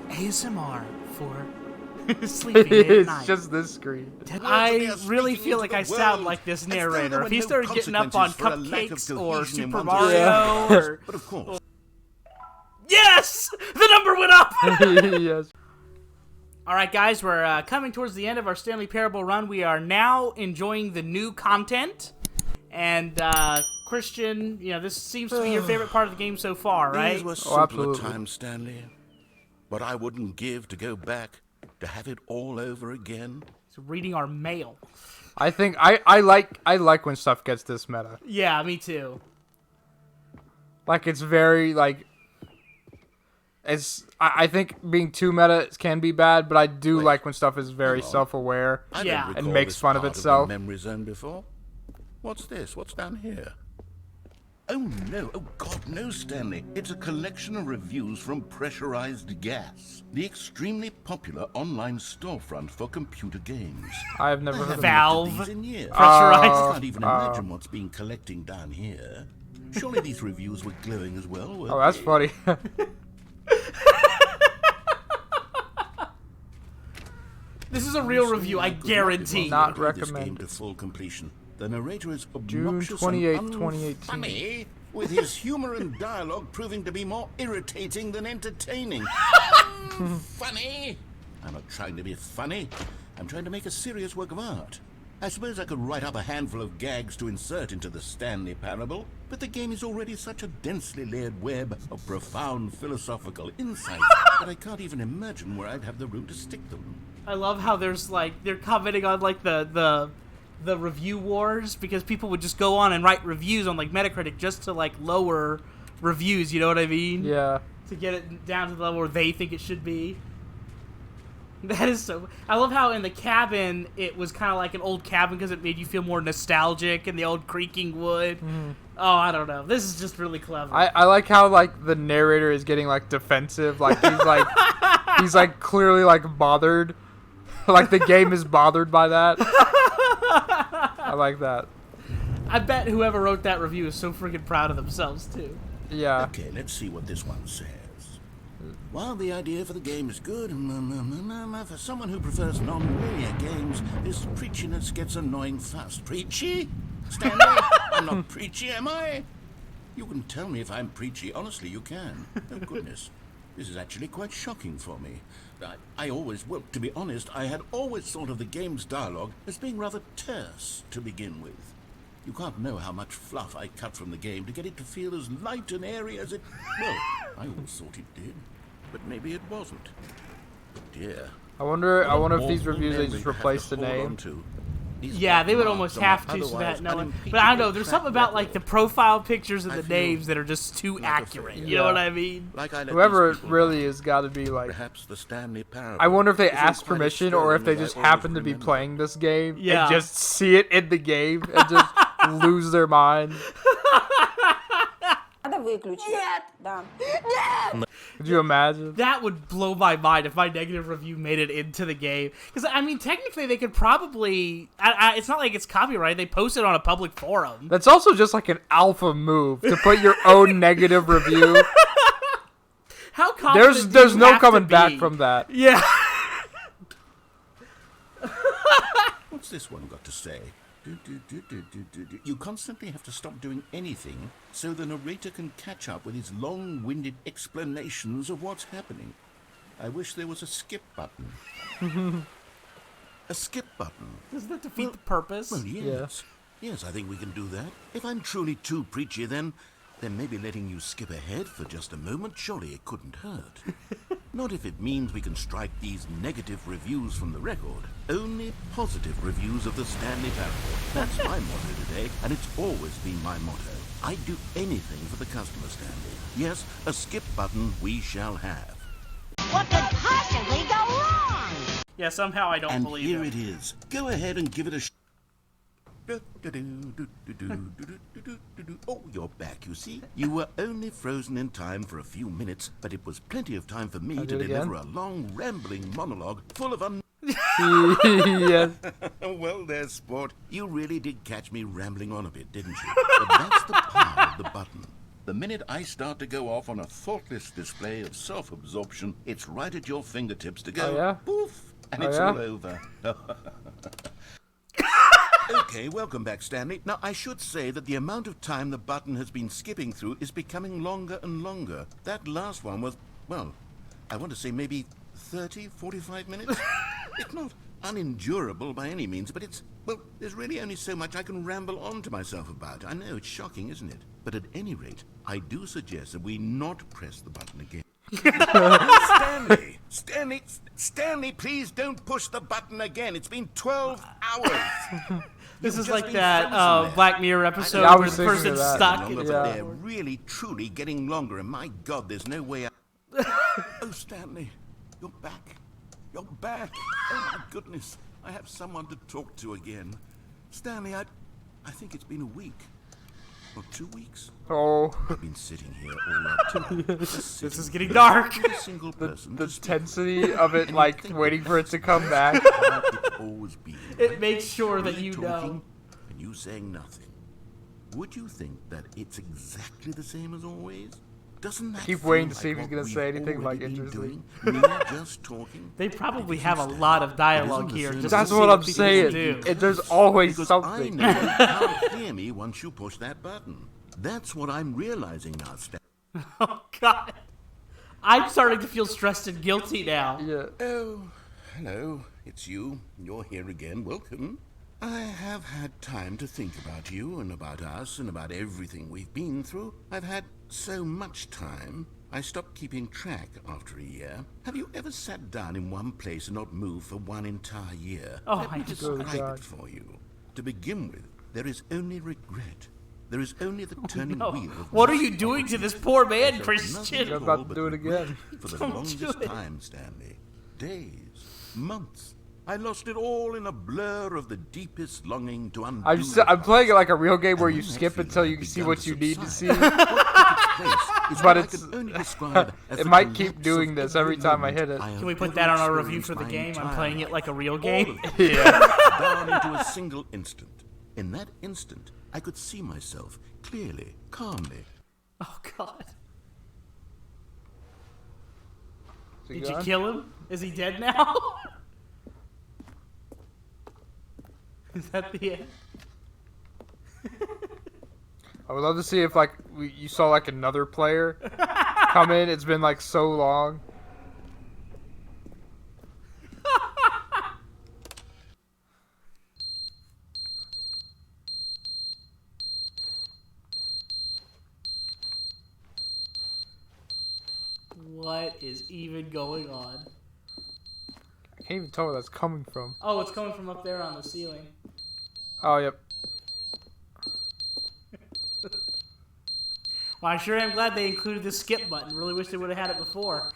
ASMR for sleeping at It's night. just this screen. I really feel like I sound like this narrator. If he started getting up on Cupcakes or Super Mario or... But of course, Yes! The number went up! Yes. Alright guys, we're coming towards the end of our Stanley Parable run. We are now enjoying the new content. And, Christian, you know, this seems to be your favorite part of the game so far, right? these were simpler absolutely. times, Stanley. What I wouldn't give to go back, to have it all over again. So reading our mail. I think I like when stuff gets this meta. Yeah, me too. Like it's very like I think being too meta can be bad, but I do Wait, like when stuff is very hang on. self-aware. I Yeah. don't And recall makes this fun of part itself. the memory zone before. What's this? What's down here? Oh no! Oh God, no, Stanley! It's a collection of reviews from Pressurized Gas, the extremely popular online storefront for computer games. I have never heard of it. Valve. These in years. Pressurized. I can't even imagine what's been collecting down here. Surely these reviews were glowing as well, weren't Oh, that's they? funny. This is a real review, I guarantee. Not Played this recommended. game to full completion. The narrator is June obnoxious 28th, and 2018. unfunny, with his humor and dialogue proving to be more irritating than entertaining. Funny? I'm not trying to be funny. I'm trying to make a serious work of art. I suppose I could write up a handful of gags to insert into the Stanley Parable, but the game is already such a densely layered web of profound philosophical insight that I can't even imagine where I'd have the room to stick them. I love how there's like they're commenting on like the review wars because people would just go on and write reviews on like Metacritic just to like lower reviews, you know what I mean? Yeah. To get it down to the level where they think it should be. That is so... I love how in the cabin, it was kind of like an old cabin because it made you feel more nostalgic and the old creaking wood. Oh, I don't know. This is just really clever. I like how like the narrator is getting like defensive. Like he's like clearly like bothered. Like the game is bothered by that. I like that. I bet whoever wrote that review is so freaking proud of themselves, too. Yeah. Okay, let's see what this one says. While the idea for the game is good, for someone who prefers non-linear games, this preachiness gets annoying fast. Preachy? Stanley? I'm not preachy, am I? You can tell me if I'm preachy. Honestly, you can. Oh, goodness. This is actually quite shocking for me. I always, well, to be honest, I had always thought of the game's dialogue as being rather terse to begin with. You can't know how much fluff I cut from the game to get it to feel as light and airy as it... Well, I always thought it did, but maybe it wasn't. But dear. I wonder if these awful reviews they memory just to have replace to the hold name. on to. These Yeah, they would marks almost on my have to so otherwise that no one... unimpeachable But I don't know, there's track something about like the record. profile pictures of I the feel names that are just too like a accurate. failure. You know Yeah. what I mean? Like I let Whoever these it people really know. has got to be like. Perhaps the Stanley Parable. I wonder if they isn't asked quite as permission or if they sterling as just I always happen to be remember. playing this game Yeah. and just see it in the game and just lose their mind. Надо выключить. Нет. Да. Could you imagine? That would blow my mind if my negative review made it into the game. Because, I mean, technically they could probably... it's not like it's copyright. They post it on a public forum. That's also just like an alpha move to put your own negative review. How confident do There's you no have coming to back be? from that. Yeah. What's this one got to say? You constantly have to stop doing anything so the narrator can catch up with his long-winded explanations of what's happening. I wish there was a skip button. A skip button. Doesn't that defeat the purpose? Well, yes. Yes, I think we can do that. If I'm truly too preachy, then maybe letting you skip ahead for just a moment, surely it couldn't hurt. Not if it means we can strike these negative reviews from the record. Only positive reviews of the Stanley Parable. That's my motto today, and it's always been my motto. I'd do anything for the customer, Stanley. Yes, a skip button we shall have. What could possibly go wrong? Yeah, somehow I don't And believe here it. it is. Go ahead and give it a Oh, you're back, you see. You were only frozen in time for a few minutes, but it was plenty of time for me I'll to do it deliver again. a long, rambling monologue full of Yes. Well, there, sport. You really did catch me rambling on a bit, didn't you? But that's the power of the button. The minute I start to go off on a thoughtless display of self-absorption, it's right at your fingertips to go Oh, yeah? poof, and Oh, it's yeah? all over. Okay, welcome back, Stanley. Now, I should say that the amount of time the button has been skipping through is becoming longer and longer. That last one was, well, I want to say maybe 30, 45 minutes? It's not unendurable by any means, but it's, well, there's really only so much I can ramble on to myself about. I know, it's shocking, isn't it? But at any rate, I do suggest that we not press the button again. Stanley, please don't push the button again. It's been 12 hours. This You've is just like been that frozen there. Black Mirror episode Yeah, I where was the thinking person's of that. stuck. Longer, in but Yeah. they're really, truly getting longer, and my God, there's no way out. Oh, Stanley, you're back. You're back. Oh, my goodness. I have someone to talk to again. Stanley, I think it's been a week. Or 2 weeks. Oh, I've been sitting here all that time. This is getting dark. Not a single person the to speak tensity of it, And like you think waiting that for it to come back. it's always been It like makes sure that me you talking know. and you saying nothing. Would you think that it's exactly the same as always? Doesn't that Keep feel waiting to like see if he's what gonna we've say anything, like, already been interesting. doing? Me just talking? They probably It have a isn't lot of It dialogue isn't the here. same Just as to That's see what I'm people saying. do. There's always Because something. I know you can't hear me once you push that button. That's what I'm realizing now, Stan. Oh God, I'm starting to feel stressed and guilty now. Yeah. Oh, hello. It's you. You're here again. Welcome. I have had time to think about you and about us and about everything we've been through. I've had so much time. I stopped keeping track after a year. Have you ever sat down in one place and not moved for one entire year? Oh, Let I me just- Oh, describe God. it for you. To begin with, there is only regret. There is only the turning No. wheel. Of What are one's you doing to this poor man, Nothing Christian? You're at about all to but do it regret again. For the Don't longest do it. time, Stanley. Days, months. I lost it all in a blur of the deepest longing to undo. I'm playing it like a real game where And you when that skip feeling until had you see begun what to you need to see. subside, what took its place is But what I it's- can only describe as it the might keep collapse doing of this every every time I moment hit it. have Can we put ever that on our review experienced for the my game? I'm entire playing it life. like a real All game. of it. Yeah. Down into a single instant. In that instant, I could see myself clearly, calmly. Oh God, Is he did you gone? kill him? Is he dead now? Is that the end? I would love to see if like you saw like another player come in. It's been like so long. What is even going on? I can't even tell where that's coming from. Oh, it's coming from up there on the ceiling. Oh, yep. Well, I sure am glad they included the skip button. Really wish they would have had it before.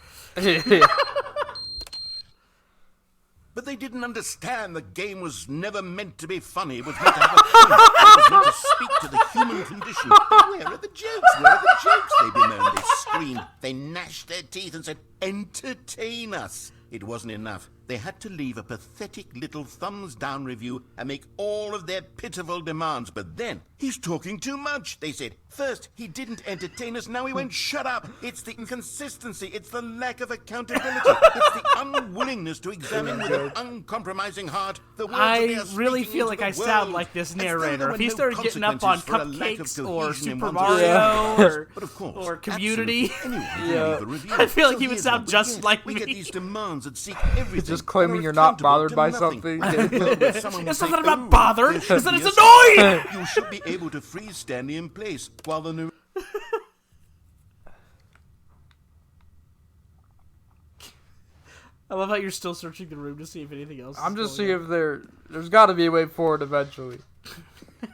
But they didn't understand the game was never meant to be funny. It was meant to have a point. It was meant to speak to the human condition. Where are the jokes? Where are the jokes? They bemoaned, they screamed, they gnashed their teeth and said, entertain us. It wasn't enough. They had to leave a pathetic little thumbs down review and make all of their pitiful demands. But then, he's talking too much, they said. First, he didn't entertain us, now he went, shut up. It's the inconsistency, it's the lack of accountability, it's the unwillingness to examine with an uncompromising heart the words that they I are really speaking feel into like I the sound world. like this As though there narrator. were If he no started getting up on consequences for a lack of Cupcakes or cohesion in Super one's Mario society. or, But of course, or Community, absolutely anyone can Yeah. leave a review. I feel like So he would here's sound what we just get. like we me. get these demands that seek everything. Just claiming that are you're not accountable bothered to by nothing. something. Someone will it's say, not about "Oh, bothered, there should it's that be it's a stop." annoying! You should be able to freeze Stanley in place while the new. I love how you're still searching the room to see if anything else I'm is just going seeing if there's got to be a way forward eventually. on.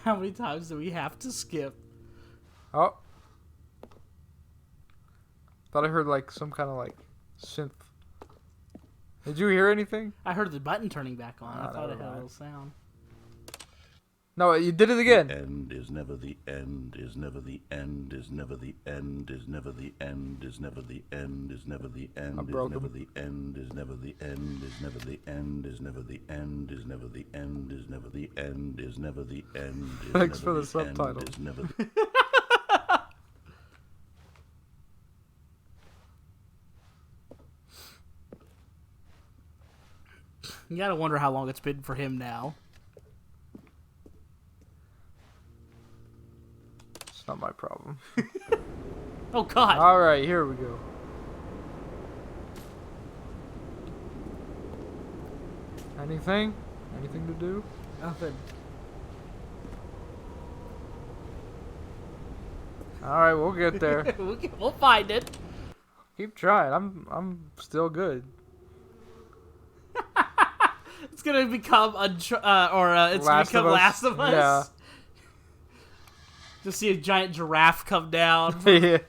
How many times do we have to skip? Oh. Thought I heard like some kind of like synth. Did you hear anything? I heard the button turning back on. I Ah, thought it never had a mind. little sound. No, you did it again. End is never the end, is never the end, is never the end, is never the end, is never the end, is never the end, is broke never him. the end, is never the end, is never the end, is never the end, is never the end, is never the end, is never the end. Thanks for the subtitle. Is never You gotta wonder how long it's been for him now. It's not my problem. Oh God! All right, here we go. Anything? Anything to do? Nothing. All right, we'll get there. We'll find it. Keep trying. I'm still good. It's gonna become it's gonna become Last of Us. Yeah. Just see a giant giraffe come down. Yeah.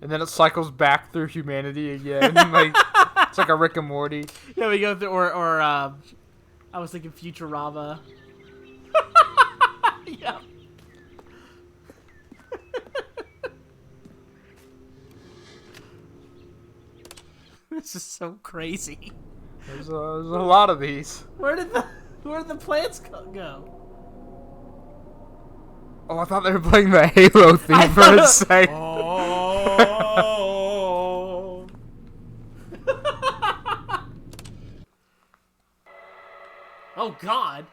And then it cycles back through humanity again. Like it's like a Rick and Morty. Yeah, we go through I was thinking Futurama. Yeah. This is so crazy. There's a lot of these. Where did the plants go? Oh, I thought they were playing the Halo theme for a second. Oh. Oh God.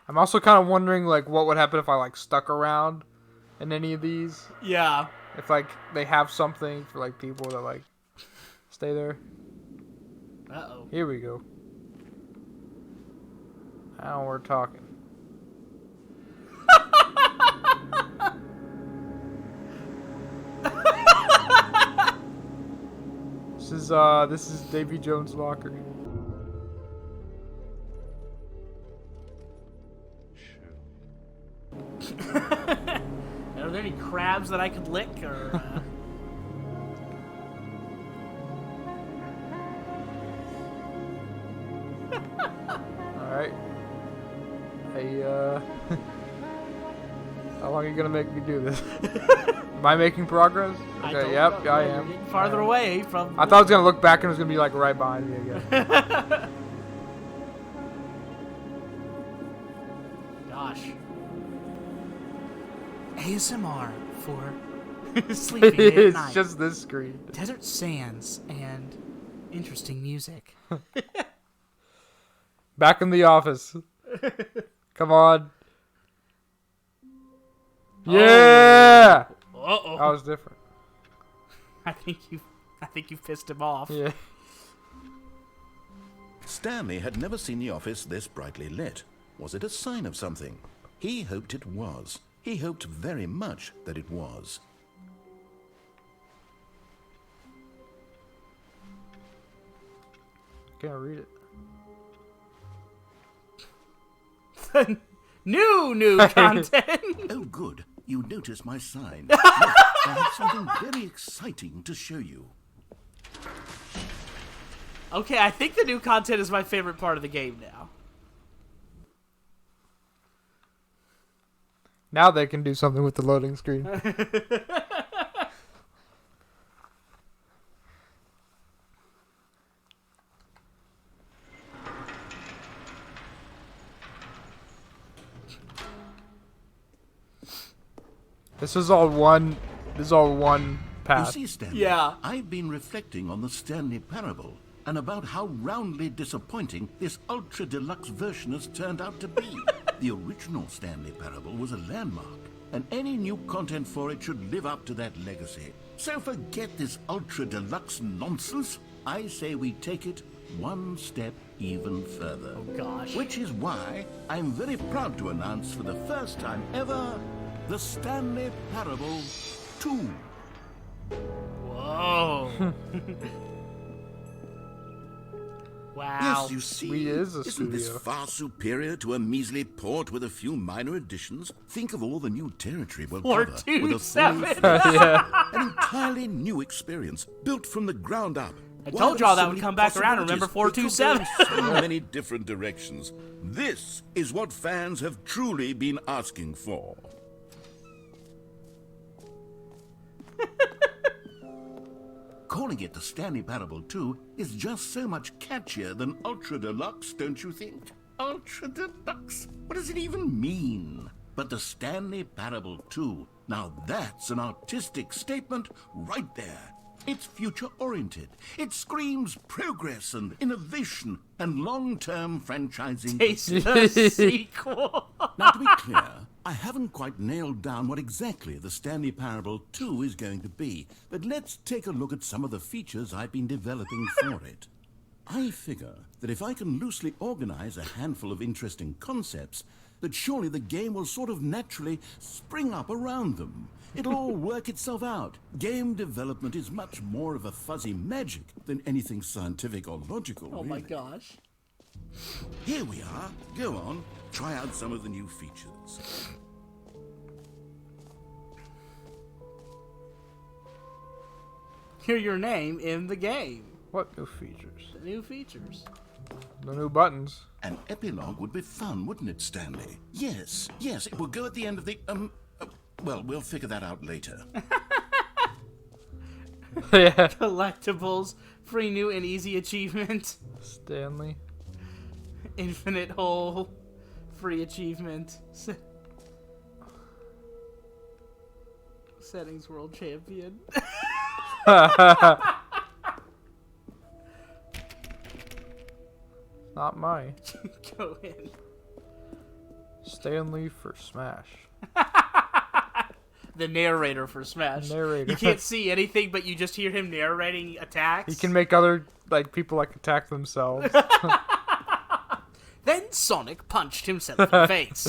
I'm also kind of wondering, like, what would happen if I, like, stuck around in any of these? Yeah. If, like, they have something for, like, people that, like, stay there. Uh-oh. Here we go. Now we're talking. This is Davy Jones' locker. Are there any crabs that I could lick, or? All right. Hey, how long are you gonna make me do this? Am I making progress? I Okay. don't Yep. know. I You're am. getting farther away from. I thought I was gonna look back and it was gonna be like right behind me again. Gosh. ASMR for sleeping at It's night. just this screen. Desert sands and interesting music. Back in the office. Come on. Yeah. Uh-oh. That was different. I think you pissed him off. Yeah. Stanley had never seen the office this brightly lit. Was it a sign of something? He hoped it was. He hoped very much that it was. Can't read it. New content. Oh, good. You noticed my sign. Look, I have something very exciting to show you. Okay, I think the new content is my favorite part of the game now. Now they can do something with the loading screen. This is all one You path. see, Stanley, Yeah. I've been reflecting on the Stanley Parable and about how roundly disappointing this ultra deluxe version has turned out to be. The original Stanley Parable was a landmark, and any new content for it should live up to that legacy. So forget this ultra deluxe nonsense. I say we take it one step even further. Oh gosh. Which is why I'm very proud to announce for the first time ever the Stanley Parable 2. Whoa. Wow. Yes, you see, We is a isn't this studio. far superior to a measly port with a few minor additions? Think of all the new territory we'll Or cover two, with a seven. Yeah. an entirely new experience built from the ground up. I Why, told y'all there's that would many come back around. Remember possibilities. 427? It could go in so many different directions. This is what fans have truly been asking for. Calling it the Stanley Parable 2 is just so much catchier than Ultra Deluxe, don't you think? Ultra Deluxe? What does it even mean? but the Stanley Parable 2. Now that's an artistic statement right there. It's future-oriented. It screams progress and innovation and long-term franchising. Taste the sequel. Now, to be clear, I haven't quite nailed down what exactly the Stanley Parable 2 is going to be, but let's take a look at some of the features I've been developing for it. I figure that if I can loosely organize a handful of interesting concepts, that surely the game will sort of naturally spring up around them. It'll all work itself out. Game development is much more of a fuzzy magic than anything scientific or logical, Oh my really. gosh. Here we are. Go on, try out some of the new features. Hear your name in the game. What new features? The new features. The new buttons. An epilogue would be fun, wouldn't it, Stanley? Yes, it will go at the end of the, well, we'll figure that out later. Yeah. Collectibles. Free new and easy achievement. Stanley. Infinite hole. Free achievement. Settings world champion. Not mine. Go in. Stanley for Smash. The narrator for Smash. Narrator. You can't see anything, but you just hear him narrating attacks. He can make other people attack themselves. Then Sonic punched himself in the face.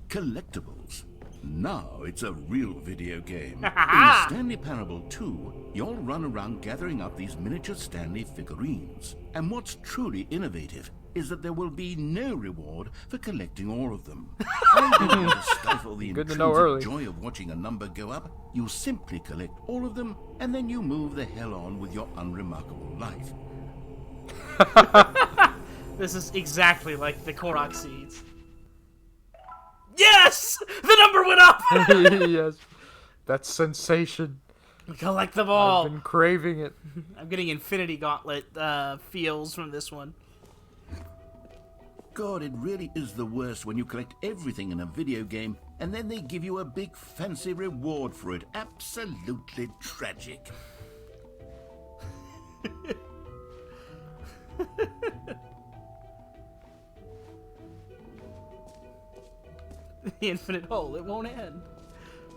Collectibles. Now it's a real video game. In Stanley Parable 2, you'll run around gathering up these miniature Stanley figurines. And what's truly innovative is that there will be no reward for collecting all of them. I don't want to stifle the Good to know early. intrinsic joy of watching a number go up. You simply collect all of them, and then you move the hell on with your unremarkable life. This is exactly like the Korok seeds. Yes! The number went up! Yes. That's sensation. Collect them all. I've been craving it. I'm getting Infinity Gauntlet feels from this one. God, it really is the worst when you collect everything in a video game and then they give you a big fancy reward for it. Absolutely tragic. The infinite hole, it won't end.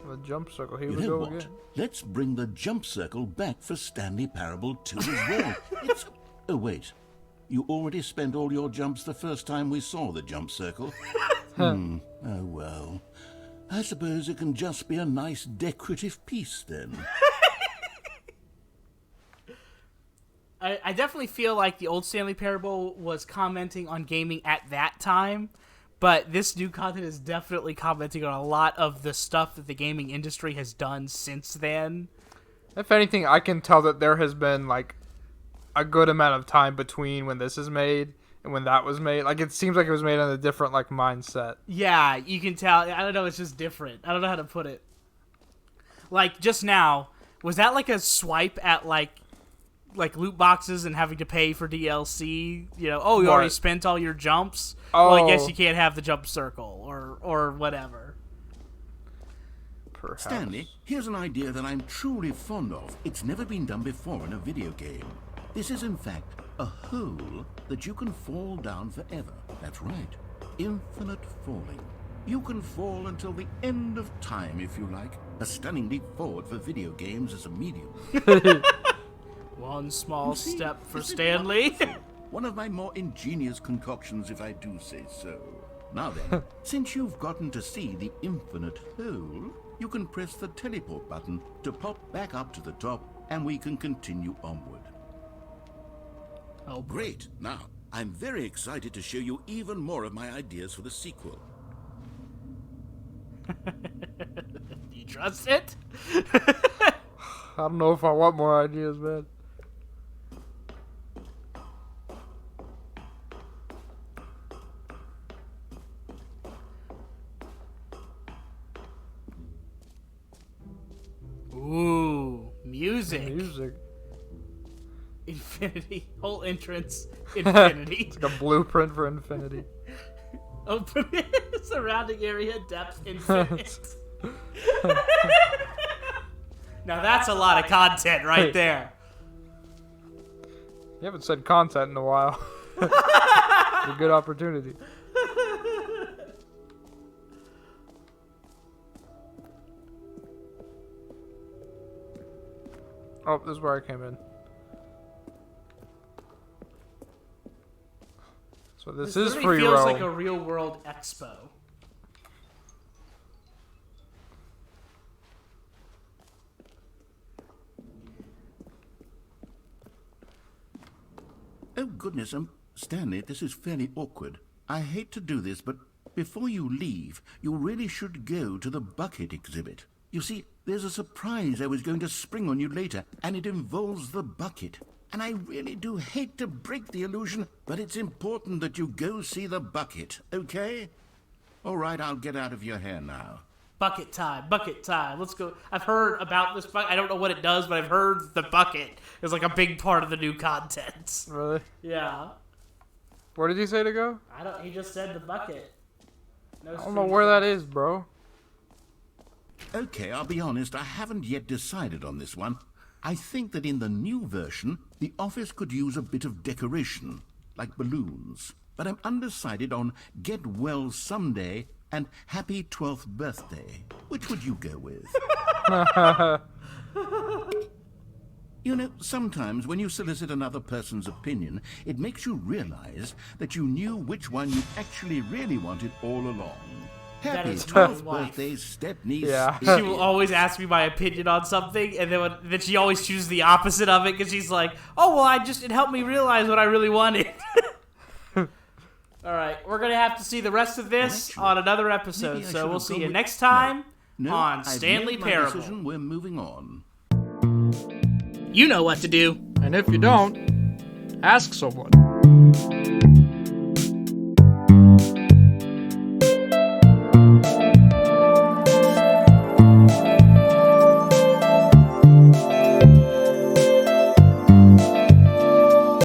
The jump circle. Here You we know go what? again. Let's bring the jump circle back for Stanley Parable 2 as well. It's... Oh, wait. You already spent all your jumps the first time we saw the jump circle? Oh, well. I suppose it can just be a nice decorative piece, then. I definitely feel like the old Stanley Parable was commenting on gaming at that time, but this new content is definitely commenting on a lot of the stuff that the gaming industry has done since then. If anything, I can tell that there has been, a good amount of time between when this is made and when that was made. It seems like it was made on a different, mindset. Yeah, you can tell. I don't know, it's just different. I don't know how to put it. Just now, was that a swipe at, loot boxes and having to pay for DLC? You already What? spent all your jumps? Oh. Well, I guess you can't have the jump circle or whatever. Perhaps. Stanley, here's an idea that I'm truly fond of. It's never been done before in a video game. This is, in fact, a hole that you can fall down forever. That's right. Infinite falling. You can fall until the end of time, if you like. A stunning leap forward for video games as a medium. One small See, step for isn't it Stanley. wonderful? One of my more ingenious concoctions, if I do say so. Now then, since you've gotten to see the infinite hole, you can press the teleport button to pop back up to the top, and we can continue onward. Oh, Great. Now, I'm very excited to show you even more of my ideas for the sequel. you trust it? I don't know if I want more ideas, man. Ooh, music. Music. Infinity. Whole entrance. Infinity. It's like a blueprint for infinity. Open surrounding area depth infinite. Now that's a lot of content right there. You haven't said content in a while. It's a good opportunity. Oh, this is where I came in. So this is really free feels roam. like a real world expo. Oh, goodness, Stanley, this is fairly awkward. I hate to do this, but before you leave, you really should go to the bucket exhibit. You see, there's a surprise I was going to spring on you later, and it involves the bucket. And I really do hate to break the illusion, but it's important that you go see the bucket, okay? All right, I'll get out of your hair now. Bucket time, bucket time. Let's go. I've heard about this bucket. I don't know what it does, but I've heard the bucket is like a big part of the new content. Really? Yeah. Where did he say to go? I don't. He just said the bucket. No I don't know where that is, bro. Okay, I'll be honest, I haven't yet decided on this one. I think that in the new version, the office could use a bit of decoration, like balloons. But I'm undecided on Get Well Someday and Happy 12th Birthday. Which would you go with? You know, sometimes when you solicit another person's opinion, it makes you realize that you knew which one you actually really wanted all along. Happy is my 12th wife. birthday, Stepney. Yeah. She will always ask me my opinion on something, and then she always chooses the opposite of it because she's like, "Oh well, it helped me realize what I really wanted." All right, we're gonna have to see the rest of this Actually, on another maybe episode. I So should we'll have see gone you with- next time No, on I've Stanley made my Parable. decision. We're moving on. You know what to do. And if you don't, ask someone.